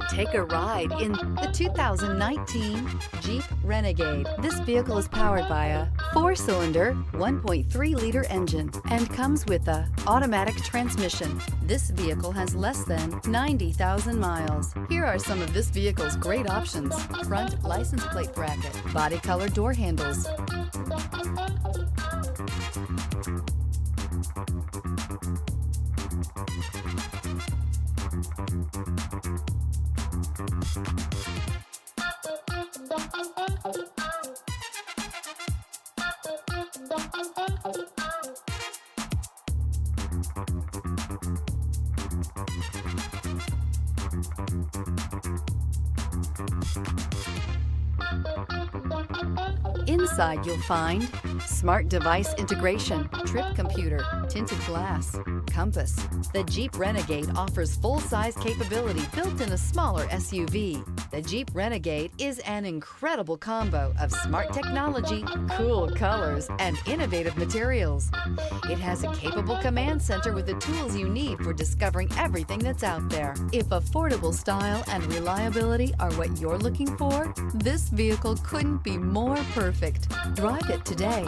Take a ride in the 2019 Jeep Renegade. This vehicle is powered by a 4-cylinder, 1.3-liter engine and comes with a automatic transmission. This vehicle has less than 90,000 miles. Here are some of this vehicle's great options: front license plate bracket, body color door handles, Inside you'll find smart device integration, trip computer, tinted glass, compass. The Jeep Renegade offers full-size capability built in a smaller SUV. The Jeep Renegade is an incredible combo of smart technology, cool colors, and innovative materials. It has a capable command center with the tools you need for discovering everything that's out there. If affordable style and reliability are what you're looking for, this vehicle couldn't be more perfect. Drive it today.